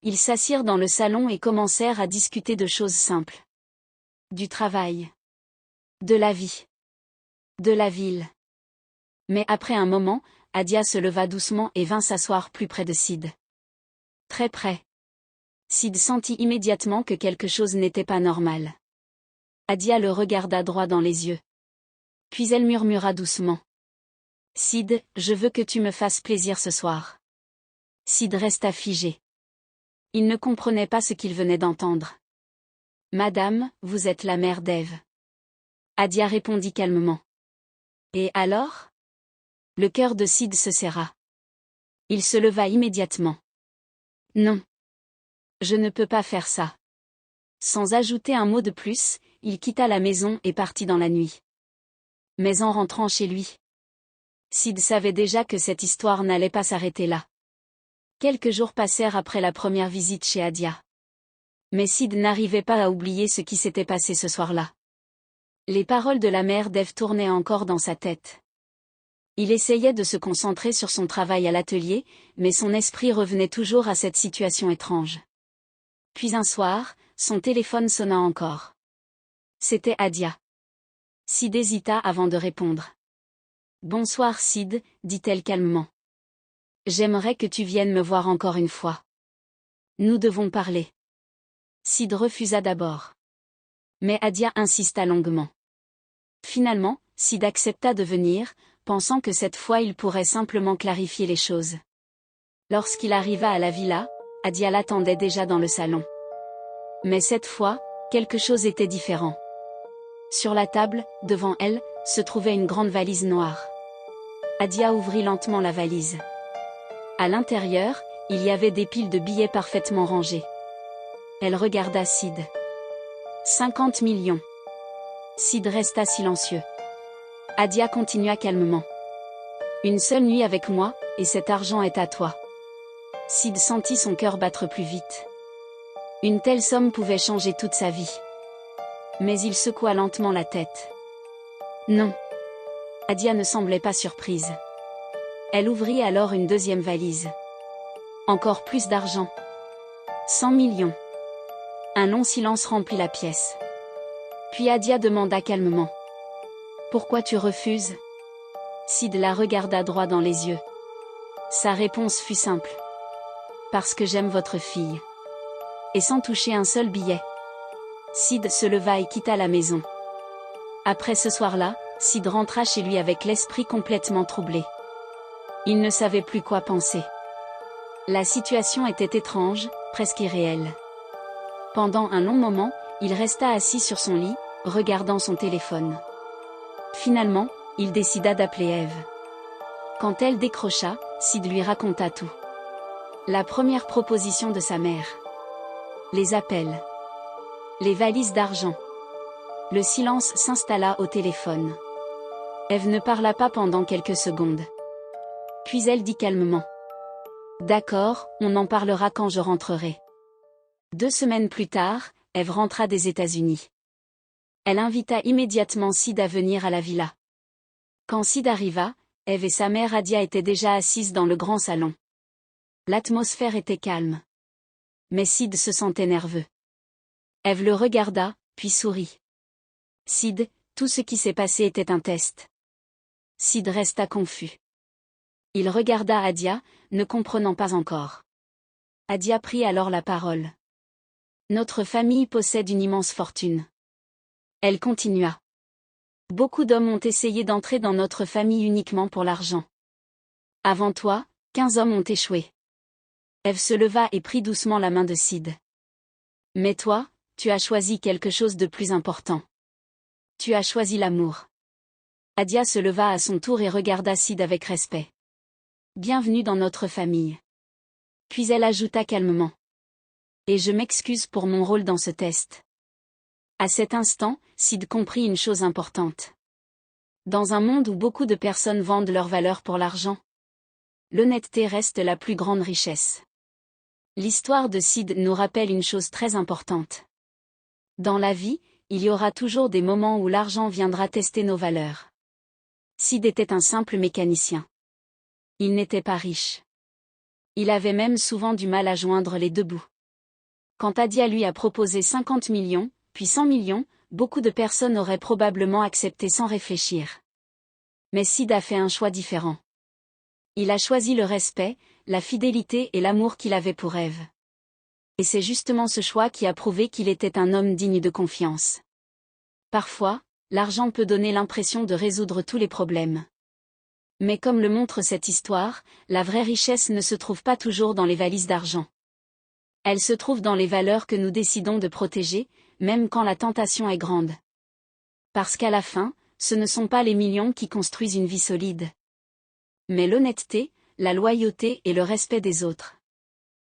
Ils s'assirent dans le salon et commencèrent à discuter de choses simples. Du travail. De la vie. De la ville. Mais après un moment, Adia se leva doucement et vint s'asseoir plus près de Sid. Très près. Sid sentit immédiatement que quelque chose n'était pas normal. Adia le regarda droit dans les yeux. Puis elle murmura doucement. Sid, je veux que tu me fasses plaisir ce soir. Sid resta figé. Il ne comprenait pas ce qu'il venait d'entendre. Madame, vous êtes la mère d'Ève. Adia répondit calmement. Et alors? Le cœur de Sid se serra. Il se leva immédiatement. Non. Je ne peux pas faire ça. Sans ajouter un mot de plus, il quitta la maison et partit dans la nuit. Mais en rentrant chez lui, Sid savait déjà que cette histoire n'allait pas s'arrêter là. Quelques jours passèrent après la première visite chez Adia. Mais Sid n'arrivait pas à oublier ce qui s'était passé ce soir-là. Les paroles de la mère d'Ève tournaient encore dans sa tête. Il essayait de se concentrer sur son travail à l'atelier, mais son esprit revenait toujours à cette situation étrange. Puis un soir, son téléphone sonna encore. C'était Adia. Sid hésita avant de répondre. « Bonsoir Sid, dit-elle calmement. J'aimerais que tu viennes me voir encore une fois. Nous devons parler. » Sid refusa d'abord. Mais Adia insista longuement. Finalement, Sid accepta de venir, pensant que cette fois il pourrait simplement clarifier les choses. Lorsqu'il arriva à la villa, Adia l'attendait déjà dans le salon. Mais cette fois, quelque chose était différent. Sur la table, devant elle, se trouvait une grande valise noire. Adia ouvrit lentement la valise. À l'intérieur, il y avait des piles de billets parfaitement rangés. Elle regarda Sid. 50 millions. Sid resta silencieux. Adia continua calmement. Une seule nuit avec moi, et cet argent est à toi. Sid sentit son cœur battre plus vite. Une telle somme pouvait changer toute sa vie. Mais il secoua lentement la tête. Non. Adia ne semblait pas surprise. Elle ouvrit alors une deuxième valise. Encore plus d'argent. 100 millions. Un long silence remplit la pièce. Puis Adia demanda calmement. Pourquoi tu refuses? Sid la regarda droit dans les yeux. Sa réponse fut simple. Parce que j'aime votre fille. Et sans toucher un seul billet. Sid se leva et quitta la maison. Après ce soir-là, Sid rentra chez lui avec l'esprit complètement troublé. Il ne savait plus quoi penser. La situation était étrange, presque irréelle. Pendant un long moment, il resta assis sur son lit, regardant son téléphone. Finalement, il décida d'appeler Ève. Quand elle décrocha, Sid lui raconta tout. La première proposition de sa mère. Les appels. Les valises d'argent. Le silence s'installa au téléphone. Ève ne parla pas pendant quelques secondes. Puis elle dit calmement. D'accord, on en parlera quand je rentrerai. 2 semaines plus tard, Ève rentra des États-Unis. Elle invita immédiatement Sid à venir à la villa. Quand Sid arriva, Ève et sa mère Adia étaient déjà assises dans le grand salon. L'atmosphère était calme. Mais Sid se sentait nerveux. Ève le regarda, puis sourit. Sid, tout ce qui s'est passé était un test. Sid resta confus. Il regarda Adia, ne comprenant pas encore. Adia prit alors la parole. Notre famille possède une immense fortune. Elle continua. Beaucoup d'hommes ont essayé d'entrer dans notre famille uniquement pour l'argent. Avant toi, 15 hommes ont échoué. Ève se leva et prit doucement la main de Sid. Mais toi, tu as choisi quelque chose de plus important. Tu as choisi l'amour. Adia se leva à son tour et regarda Sid avec respect. Bienvenue dans notre famille. Puis elle ajouta calmement. Et je m'excuse pour mon rôle dans ce test. À cet instant, Sid comprit une chose importante. Dans un monde où beaucoup de personnes vendent leur valeur pour l'argent, l'honnêteté reste la plus grande richesse. L'histoire de Sid nous rappelle une chose très importante. Dans la vie, il y aura toujours des moments où l'argent viendra tester nos valeurs. Sid était un simple mécanicien. Il n'était pas riche. Il avait même souvent du mal à joindre les deux bouts. Quand Adia lui a proposé 50 millions, puis 100 millions, beaucoup de personnes auraient probablement accepté sans réfléchir. Mais Sid a fait un choix différent. Il a choisi le respect, la fidélité et l'amour qu'il avait pour Ève. Et c'est justement ce choix qui a prouvé qu'il était un homme digne de confiance. Parfois, l'argent peut donner l'impression de résoudre tous les problèmes. Mais comme le montre cette histoire, la vraie richesse ne se trouve pas toujours dans les valises d'argent. Elle se trouve dans les valeurs que nous décidons de protéger, même quand la tentation est grande. Parce qu'à la fin, ce ne sont pas les millions qui construisent une vie solide. Mais l'honnêteté, la loyauté et le respect des autres.